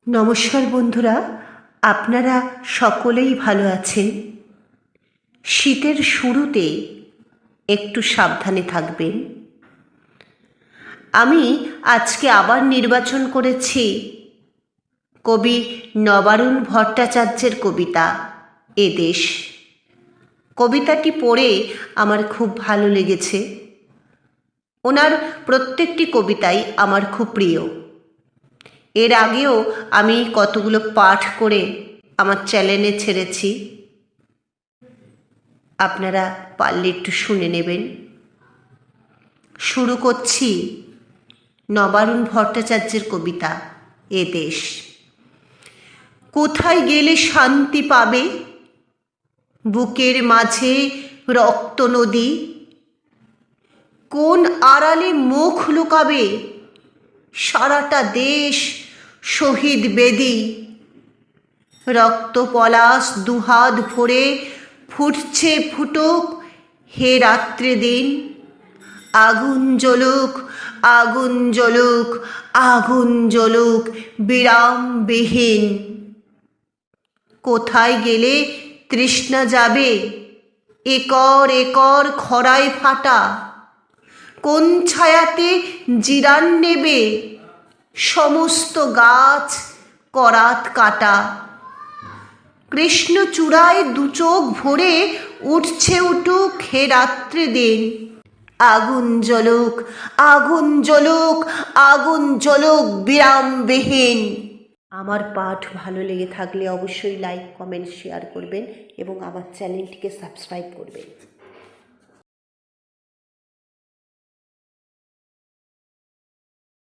নমস্কার বন্ধুরা, আপনারা সকলেই ভালো আছেন। শীতের শুরুতে একটু সাবধানে থাকবেন। আমি আজকে আবার নির্বাচন করেছি কবি নবারুণ ভট্টাচার্যের কবিতা এ দেশ। কবিতাটি পড়ে আমার খুব ভালো লেগেছে। ওনার প্রত্যেকটি কবিতাই আমার খুব প্রিয়। এর আগেও আমি কতগুলো পাঠ করে আমার চ্যানেলে ছেড়েছি, আপনারা পারলে একটু শুনে নেবেন। শুরু করছি নবারুণ ভট্টাচার্যের কবিতা এ দেশ। কোথায় গেলে শান্তি পাবে, বুকের মাঝে রক্ত নদী, কোন আড়ালে মুখ লুকাবে, সারাটা দেশ শহীদ বেদি। রক্ত পলাশ দুহাত ভরে ফুটছে ফুটুক হে রাত্রে দিন। আগুন জ্বলুক, আগুন জ্বলুক, আগুন জ্বলুক বিরামবিহীন। কোথায় গেলে তৃষ্ণা যাবে, একর একর খরায় ফাটা, কোন ছায়াতে জিরান নেবে, সমস্ত গাছ করাত কাটা। কৃষ্ণচূড়ায় দুচোখ ভরে উঠছে উঠুক হে রাত্রে দিন। আগুন জ্বলুক, আগুন জ্বলুক, আগুন জ্বলুক বিরামবিহীন। আমার পাঠ ভালো লেগে থাকলে অবশ্যই লাইক, কমেন্ট, শেয়ার করবেন এবং আমার চ্যানেলটিকে সাবস্ক্রাইব করবেন।